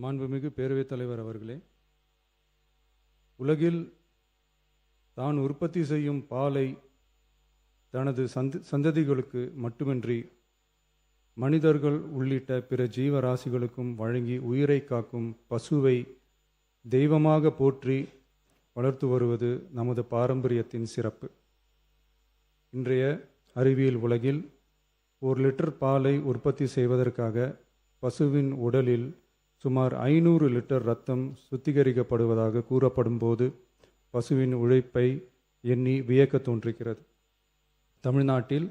மாண்புமிகு பேரவைத் தலைவர் அவர்களே, உலகில் தான் உற்பத்தி செய்யும் பாலை தனது சந்ததிகளுக்கு மட்டுமின்றி மனிதர்கள் உள்ளிட்ட பிற ஜீவராசிகளுக்கும் வழங்கி உயிரை காக்கும் பசுவை தெய்வமாக போற்றி வளர்த்து வருவது நமது பாரம்பரியத்தின் சிறப்பு. இன்றைய அறிவியல் உலகில் 1 லிட்டர் பாலை உற்பத்தி செய்வதற்காக பசுவின் உடலில் சுமார் 500 லிட்டர் இரத்தம் சுத்திகரிக்கப்படுவதாக கூறப்படும் போது பசுவின் உழைப்பை எண்ணி வியக்க தோன்றுகிறது. தமிழ்நாட்டில்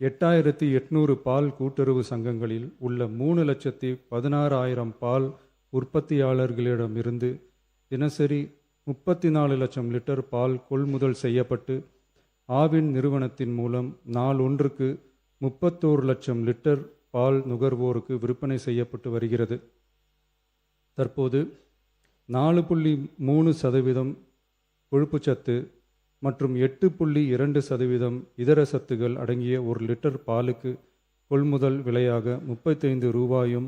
8800 பால் கூட்டுறவு சங்கங்களில் உள்ள 3,16,000 பால் உற்பத்தியாளர்களிடமிருந்து தினசரி 34 லட்சம் லிட்டர் பால் கொள்முதல் செய்யப்பட்டு ஆவின் நிறுவனத்தின் மூலம் நாளொன்றுக்கு 31 லட்சம் லிட்டர் பால் நுகர்வோருக்கு விற்பனை செய்யப்பட்டு வருகிறது. தற்போது 4.3% கொழுப்புச்சத்து மற்றும் 8.2% இதர சத்துகள் அடங்கிய 1 லிட்டர் பாலுக்கு கொள்முதல் விலையாக 35 ரூபாயும்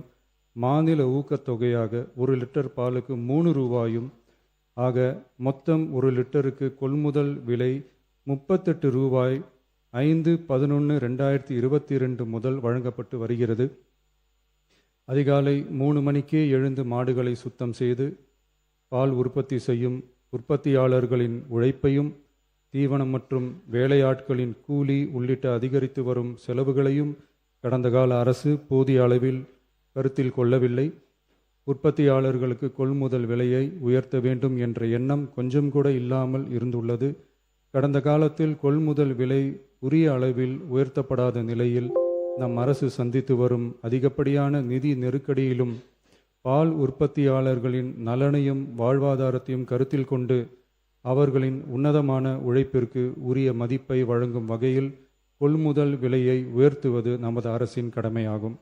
மாநில ஊக்கத்தொகையாக 1 லிட்டர் பாலுக்கு 3 ரூபாயும் ஆக மொத்தம் 1 லிட்டருக்கு கொள்முதல் விலை 38 ரூபாய் 5/11/2022 முதல் வழங்கப்பட்டு வருகிறது. அதிகாலை 3 மணிக்கே எழுந்து மாடுகளை சுத்தம் செய்து பால் உற்பத்தி செய்யும் உற்பத்தியாளர்களின் உழைப்பையும் தீவனம் மற்றும் வேலையாட்களின் கூலி உள்ளிட்ட அதிகரித்து வரும் செலவுகளையும் கடந்த கால அரசு போதிய அளவில் கருத்தில் கொள்ளவில்லை. உற்பத்தியாளர்களுக்கு கொள்முதல் விலையை உயர்த்த வேண்டும் என்ற எண்ணம் கொஞ்சம் கூட இல்லாமல் இருந்துள்ளது. கடந்த காலத்தில் கொள்முதல் விலை உரிய அளவில் உயர்த்தப்படாத நிலையில் நம் அரசு சந்தித்து வரும் அதிகப்படியான நிதி நெருக்கடியிலும் பால் உற்பத்தியாளர்களின் நலனையும் வாழ்வாதாரத்தையும் கருத்தில் கொண்டு அவர்களின் உன்னதமான உழைப்பிற்கு உரிய மதிப்பை வழங்கும் வகையில் கொள்முதல் விலையை உயர்த்துவது நமது அரசின் கடமையாகும்.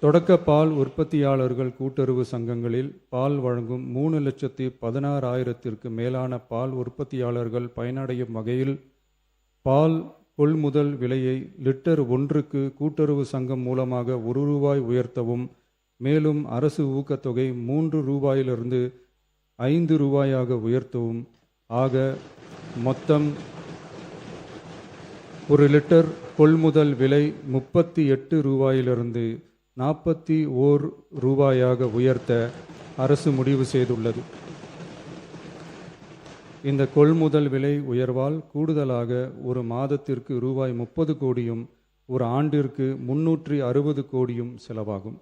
தொடக்க பால் உற்பத்தியாளர்கள் கூட்டுறவு சங்கங்களில் பால் வழங்கும் 3,16,000 மேலான பால் உற்பத்தியாளர்கள் பயனடையும் வகையில் பால் கொள்முதல் விலையை லிட்டர் ஒன்றுக்கு கூட்டுறவு சங்கம் மூலமாக 1 ரூபாய் உயர்த்தவும், மேலும் அரசு ஊக்கத்தொகை 3 ரூபாயிலிருந்து 5 ரூபாயாக உயர்த்தவும் ஆக மொத்தம் 1 லிட்டர் கொள்முதல் விலை 38 ரூபாயிலிருந்து 41 ரூபாயாக உயர்த்த அரசு முடிவு செய்துள்ளது. இந்த கொள்முதல் விலை உயர்வால் கூடுதலாக ஒரு மாதத்திற்கு ரூபாய் 30 கோடியும் ஒரு ஆண்டிற்கு 360 கோடியும் செலவாகும்.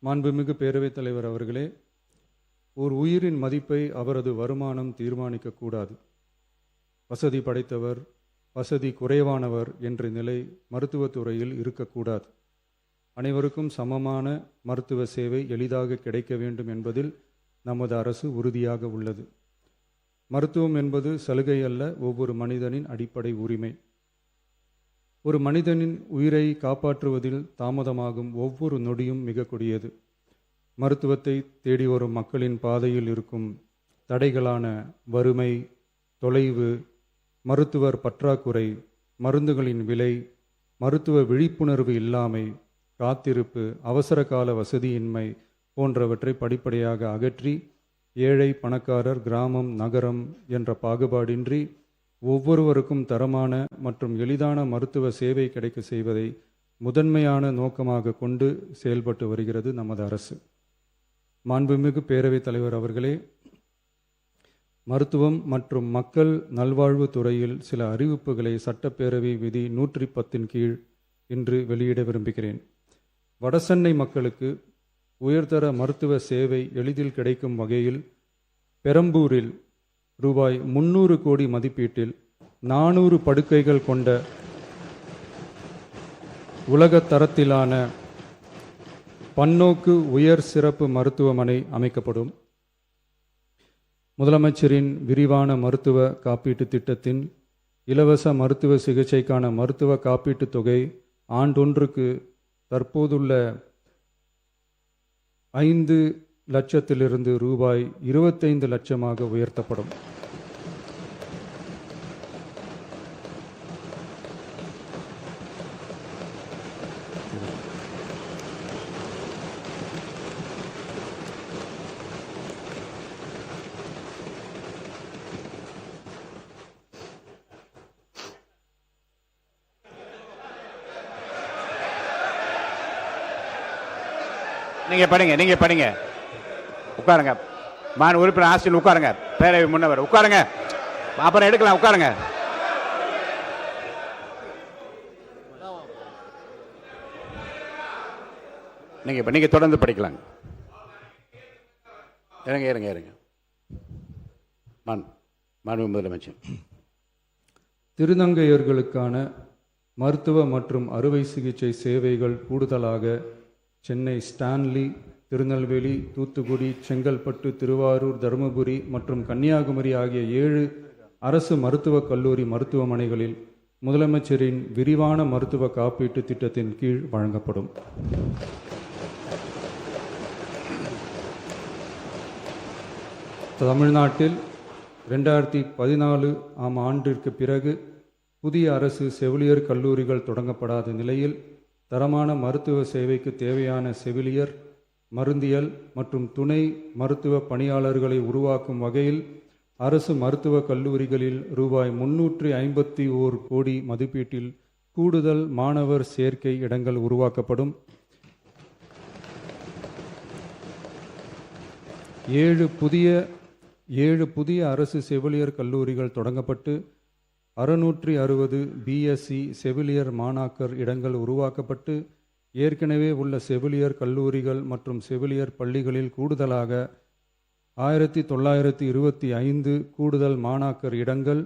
மாண்புமிகு பேரவைத் தலைவர் அவர்களே, ஒரு உயிரின் மதிப்பை அவரது வருமானம் தீர்மானிக்கக்கூடாது. வசதி படைத்தவர், வசதி குறைவானவர் என்ற நிலை மருத்துவத்துறையில் இருக்கக்கூடாது. அனைவருக்கும் சமமான மருத்துவ சேவை எளிதாக கிடைக்க வேண்டும் என்பதில் நமது அரசு உறுதியாக உள்ளது. மருத்துவம் என்பது சலுகை அல்ல, ஒவ்வொரு மனிதனின் அடிப்படை உரிமை. ஒரு மனிதனின் உயிரை காப்பாற்றுவதில் தாமதமாகும் ஒவ்வொரு நொடியும் மிக கொடியது. மருத்துவத்தை தேடி வரும் மக்களின் பாதையில் இருக்கும் தடைகளான வறுமை, தொலைவு, மருத்துவர் பற்றாக்குறை, மருந்துகளின் விலை, மருத்துவ விழிப்புணர்வு இல்லாமை, காத்திருப்பு, அவசர கால வசதியின்மை போன்றவற்றை படிப்படியாக அகற்றி ஏழை, பணக்காரர், கிராமம், நகரம் என்ற பாகுபாடின்றி ஒவ்வொருவருக்கும் தரமான மற்றும் எளிதான மருத்துவ சேவை கிடைக்க செய்வதை முதன்மையான நோக்கமாக கொண்டு செயல்பட்டு வருகிறது நமது அரசு. மாண்புமிகு பேரவைத் தலைவர் அவர்களே, மருத்துவம் மற்றும் மக்கள் நல்வாழ்வு துறையில் சில அறிவிப்புகளை சட்டப்பேரவை விதி 110 கீழ் இன்று வெளியிட விரும்புகிறேன். வடசென்னை மக்களுக்கு உயர்தர மருத்துவ சேவை எளிதில் கிடைக்கும் வகையில் பெரம்பூரில் ரூபாய் 300 கோடி மதிப்பீட்டில் 400 படுக்கைகள் கொண்ட உலக தரத்திலான பன்னோக்கு உயர் சிறப்பு மருத்துவமனை அமைக்கப்படும். முதலமைச்சரின் விரிவான மருத்துவ காப்பீட்டு திட்டத்தின் இலவச மருத்துவ சிகிச்சைக்கான மருத்துவ காப்பீட்டு தொகை ஆண்டொன்றுக்கு தற்போதுள்ள 5 லட்சத்திலிருந்து ரூபாய் 25 லட்சமாக உயர்த்தப்படும். நீங்க படிங்க உட்காருங்க. மாநில உறுப்பினர் ஆசிரியர் உட்காருங்க. பேரவை முன்னவர் உட்காருங்க. அப்புறம் எடுக்கலாம். உட்காருங்க. நீங்க தொடர்ந்து படிக்கலாம். இருங்க. மாண்பு முதலமைச்சர். திருநங்கையர்களுக்கான மருத்துவ மற்றும் அறுவை சிகிச்சை சேவைகள் கூடுதலாக சென்னை, ஸ்டான்லி, திருநெல்வேலி, தூத்துக்குடி, செங்கல்பட்டு, திருவாரூர், தருமபுரி மற்றும் கன்னியாகுமரி ஆகிய 7 அரசு மருத்துவக் கல்லூரி மருத்துவமனைகளில் முதலமைச்சரின் விரிவான மருத்துவ காப்பீட்டு திட்டத்தின் கீழ் வழங்கப்படும். தமிழ்நாட்டில் 2014 ஆண்டிற்கு பிறகு புதிய அரசு செவிலியர் கல்லூரிகள் தொடங்கப்படாத நிலையில் தரமான மருத்துவ சேவைக்கு தேவையான செவிலியர், மருந்தியல் மற்றும் துணை மருத்துவ பணியாளர்களை உருவாக்கும் வகையில் அரசு மருத்துவக் கல்லூரிகளில் ரூபாய் 351 கோடி மதிப்பீட்டில் கூடுதல் மாணவர் சேர்க்கை இடங்கள் உருவாக்கப்படும். 7 புதிய அரசு செவிலியர் கல்லூரிகள் தொடங்கப்பட்டு 660 பிஎஸ்சி செவிலியர் மாணாக்கர் இடங்கள் உருவாக்கப்பட்டு ஏற்கனவே உள்ள செவிலியர் கல்லூரிகள் மற்றும் செவிலியர் பள்ளிகளில் கூடுதலாக 1925 கூடுதல் மாணாக்கர் இடங்கள்,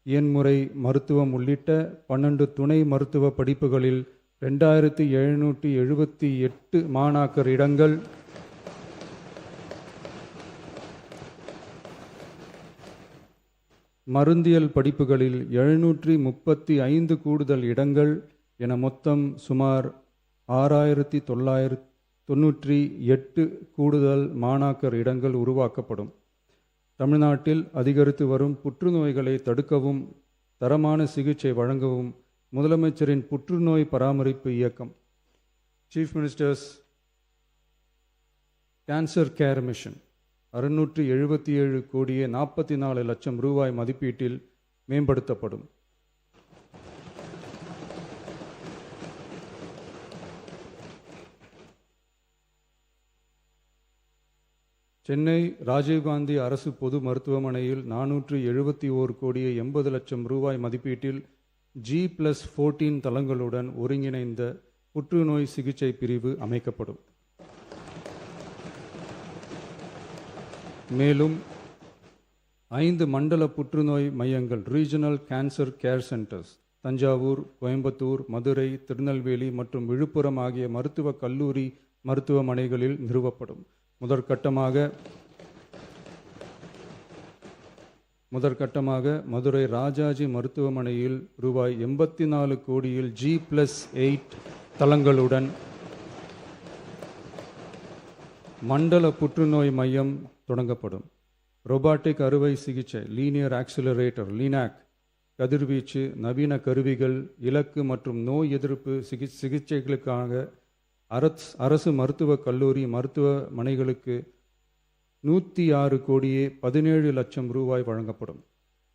எண்முறை மருத்துவம் உள்ளிட்ட 12 துணை மருத்துவ படிப்புகளில் 2778 மாணாக்கர் இடங்கள், மருந்தியல் படிப்புகளில் 735 கூடுதல் இடங்கள் என மொத்தம் சுமார் 6998 கூடுதல் மாணாக்கர் இடங்கள் உருவாக்கப்படும். தமிழ்நாட்டில் அதிகரித்து வரும் புற்றுநோய்களை தடுக்கவும் தரமான சிகிச்சை வழங்கவும் முதலமைச்சரின் புற்றுநோய் பராமரிப்பு இயக்கம், chief ministers cancer care mission 677 கோடியே 44 லட்சம் ரூபாய் மதிப்பீட்டில் மேம்படுத்தப்படும். சென்னை ராஜீவ்காந்தி அரசு பொது மருத்துவமனையில் 471 கோடியே 80 லட்சம் ரூபாய் மதிப்பீட்டில் G+14 தளங்களுடன் ஒருங்கிணைந்த புற்றுநோய் சிகிச்சை பிரிவு அமைக்கப்படும். மேலும் 5 மண்டல புற்றுநோய் மையங்கள், regional cancer care centres, Thanjavur, Coimbatore, Madurai, Tirunelveli மற்றும் விழுப்புரம் ஆகிய மருத்துவக் கல்லூரி மருத்துவமனைகளில் நிறுவப்படும். முதற்கட்டமாக மதுரை ராஜாஜி மருத்துவமனையில் ரூபாய் 84 கோடியில் G+8 தளங்களுடன் மண்டல புற்றுநோய் மையம் தொடங்கப்படும். ரோபாட்டிக் அறுவை சிகிச்சை, லீனியர் ஆக்சிலரேட்டர், லீனாக், கதிர்வீச்சு, நவீன கருவிகள், இலக்கு மற்றும் நோய் எதிர்ப்பு சிகிச்சைகளுக்காக அரசு மருத்துவக் கல்லூரி மருத்துவமனைகளுக்கு 106 கோடியே 17 லட்சம் ரூபாய் வழங்கப்படும்.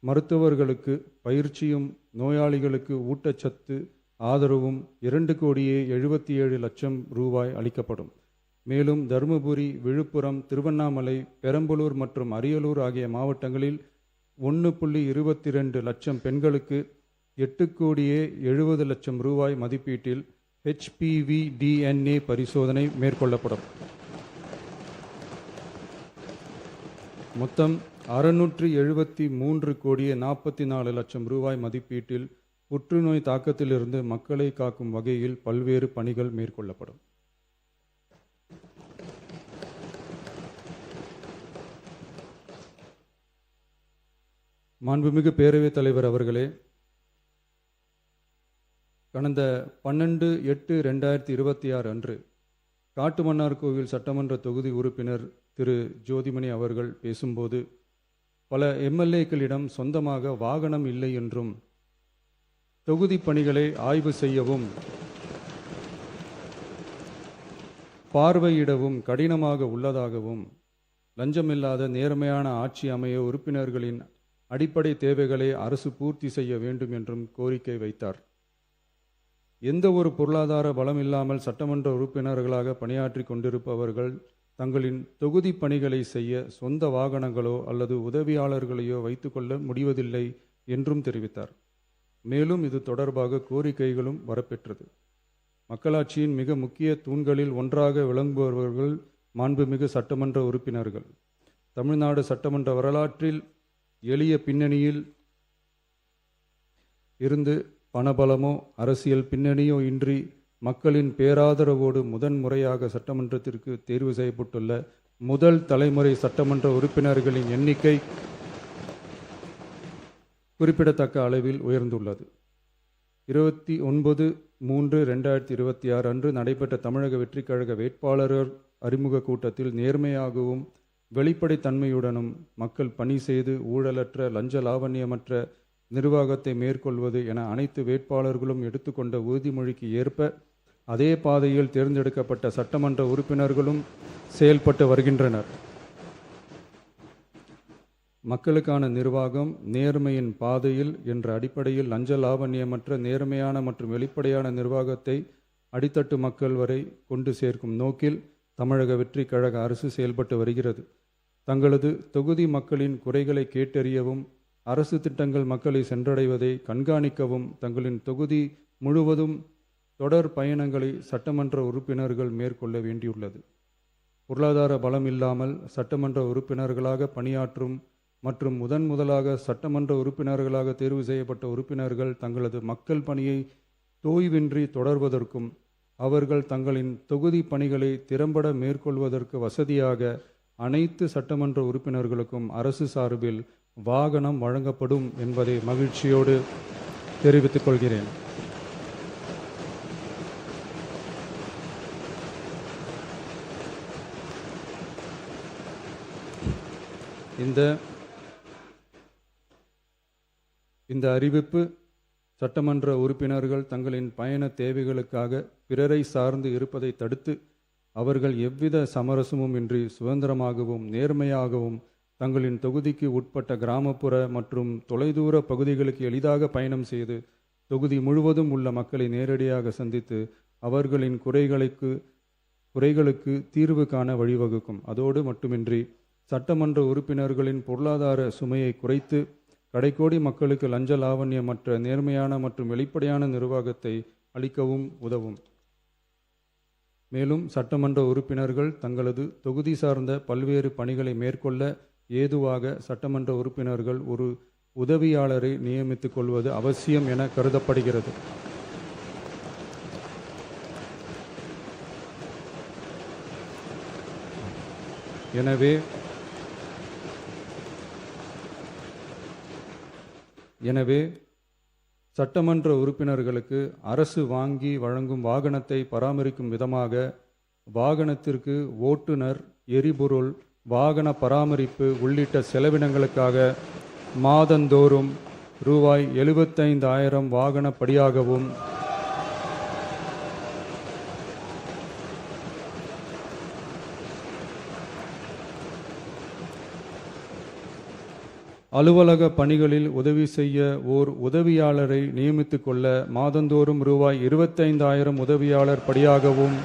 மருத்துவர்களுக்கு பயிற்சியும் நோயாளிகளுக்கு ஊட்டச்சத்து ஆதரவும் 2 கோடியே 77 லட்சம் ரூபாய் அளிக்கப்படும். மேலும் தருமபுரி, விழுப்புரம், திருவண்ணாமலை, பெரம்பலூர் மற்றும் அரியலூர் ஆகிய மாவட்டங்களில் 1.22 லட்சம் பெண்களுக்கு 8 கோடியே 70 லட்சம் ரூபாய் மதிப்பீட்டில் HPV DNA பரிசோதனை மேற்கொள்ளப்படும். மொத்தம் 673 கோடியே 44 லட்சம் ரூபாய் மதிப்பீட்டில் புற்றுநோய் தாக்கத்திலிருந்து மக்களை காக்கும் வகையில் பல்வேறு பணிகள் மேற்கொள்ளப்படும். மாண்புமிகு பேரவைத் தலைவர் அவர்களே, கடந்த 12/8/2026 அன்று காட்டுமன்னார்கோவில் சட்டமன்ற தொகுதி உறுப்பினர் திரு ஜோதிமணி அவர்கள் பேசும்போது, பல எம்எல்ஏக்களிடம் சொந்தமாக வாகனம் இல்லை என்றும், தொகுதி பணிகளை ஆய்வு செய்யவும் பார்வையிடவும் கடினமாக உள்ளதாகவும், லஞ்சமில்லாத நேர்மையான ஆட்சி அமைய உறுப்பினர்களின் அடிப்படை தேவைகளை அரசு பூர்த்தி செய்ய வேண்டும் என்றும் கோரிக்கை வைத்தார். எந்த ஒரு பொருளாதார பலம் இல்லாமல் சட்டமன்ற உறுப்பினர்களாக பணியாற்றி கொண்டிருப்பவர்கள் தங்களின் தொகுதி பணிகளை செய்ய சொந்த வாகனங்களோ அல்லது உதவியாளர்களையோ வைத்துக்கொள்ள முடிவதில்லை என்றும் தெரிவித்தார். மேலும் இது தொடர்பாக கோரிக்கைகளும் வரப்பெற்றது. மக்களாட்சியின் மிக முக்கிய தூண்களில் ஒன்றாக விளங்குபவர்கள் மாண்புமிகு சட்டமன்ற உறுப்பினர்கள். தமிழ்நாடு சட்டமன்ற வரலாற்றில் எளிய பின்னணியில் இருந்து பணபலமோ அரசியல் பின்னணியோ இன்றி மக்களின் பேராதரவோடு முதன்முறையாக சட்டமன்றத்திற்கு தேர்வு செய்யப்பட்டுள்ள முதல் தலைமுறை சட்டமன்ற உறுப்பினர்களின் எண்ணிக்கை குறிப்பிடத்தக்க அளவில் உயர்ந்துள்ளது. 29/3/2026 அன்று நடைபெற்ற தமிழக வெற்றிக் கழக வேட்பாளர் அறிமுக கூட்டத்தில் நேர்மையாகவும் வெளிப்படைத்தன்மையுடனும் மக்கள் பணி செய்து ஊழலற்ற லஞ்ச லாவண்யமற்ற நிர்வாகத்தை மேற்கொள்வது என அனைத்து வேட்பாளர்களும் எடுத்துக்கொண்ட உறுதிமொழிக்கு ஏற்ப அதே பாதையில் தேர்ந்தெடுக்கப்பட்ட சட்டமன்ற உறுப்பினர்களும் செயல்பட்டு வருகின்றனர். மக்களுக்கான நிர்வாகம் நேர்மையின் பாதையில் என்ற அடிப்படையில் லஞ்ச லாவண்யமற்ற நேர்மையான மற்றும் வெளிப்படையான நிர்வாகத்தை அடித்தட்டு மக்கள் வரை கொண்டு சேர்க்கும் நோக்கில் தமிழக வெற்றிக் கழக அரசு செயல்பட்டு வருகிறது. தங்களது தொகுதி மக்களின் குறைகளை கேட்டறியவும் அரசு திட்டங்கள் மக்களை சென்றடைவதை கண்காணிக்கவும் தங்களின் தொகுதி முழுவதும் தொடர் பயணங்களை சட்டமன்ற உறுப்பினர்கள் மேற்கொள்ள வேண்டியுள்ளது. பொருளாதார பலம் இல்லாமல் சட்டமன்ற உறுப்பினர்களாக பணியாற்றும் மற்றும் முதலாக சட்டமன்ற உறுப்பினர்களாக தேர்வு செய்யப்பட்ட உறுப்பினர்கள் தங்களது மக்கள் பணியை தோய்வின்றி தொடர்வதற்கும் அவர்கள் தங்களின் தொகுதி பணிகளை திறம்பட மேற்கொள்வதற்கு வசதியாக அனைத்து சட்டமன்ற உறுப்பினர்களுக்கும் அரசு சார்பில் வாகனம் வழங்கப்படும் என்பதை மகிழ்ச்சியோடு தெரிவித்துக் கொள்கிறேன். இந்த அறிவிப்பு சட்டமன்ற உறுப்பினர்கள் தங்களின் பயண தேவைகளுக்காக பிறரை சார்ந்து இருப்பதை தடுத்து அவர்கள் எவ்வித சமரசமும் இன்றி சுதந்திரமாகவும் நேர்மையாகவும் தங்களின் தொகுதிக்கு உட்பட்ட கிராமப்புற மற்றும் தொலைதூர பகுதிகளுக்கு எளிதாக பயணம் செய்து தொகுதி முழுவதும் உள்ள மக்களை நேரடியாக சந்தித்து அவர்களின் குறைகளுக்கு தீர்வு காண வழிவகுக்கும். அதோடு மட்டுமின்றி சட்டமன்ற உறுப்பினர்களின் பொருளாதார சுமையை குறைத்து கடைக்கோடி மக்களுக்கு லஞ்ச லாவண்யமற்ற நேர்மையான மற்றும் வெளிப்படையான நிர்வாகத்தை அளிக்கவும் உதவும். மேலும் சட்டமன்ற உறுப்பினர்கள் தங்களது தொகுதி சார்ந்த பல்வேறு பணிகளை மேற்கொள்ள ஏதுவாக சட்டமன்ற உறுப்பினர்கள் ஒரு உதவியாளரை நியமித்துக் கொள்வது அவசியம் என கருதப்படுகிறது. எனவே சட்டமன்ற உறுப்பினர்களுக்கு அரசு வாங்கி வழங்கும் வாகனத்தை பராமரிக்கும் விதமாக வாகனத்திற்கு ஓட்டுநர், எரிபொருள், வாகன பராமரிப்பு உள்ளிட்ட செலவினங்களுக்காக மாதந்தோறும் ரூபாய் 75,000 வாகன படியாகவும் அலுவலக பணிகளில் உதவி செய்ய ஓர் உதவியாளரை நியமித்துக் கொள்ள மாதந்தோறும் ரூபாய் 25,000 உதவியாளர் படியாகவும்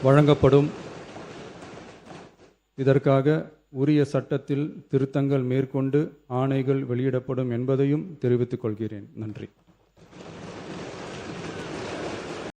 வழங்கப்படும். இதற்காக உரிய சட்டத்தில் திருத்தங்கள் மேற்கொண்டு ஆணைகள் வெளியிடப்படும் என்பதையும் தெரிவித்துக் கொள்கிறேன். நன்றி.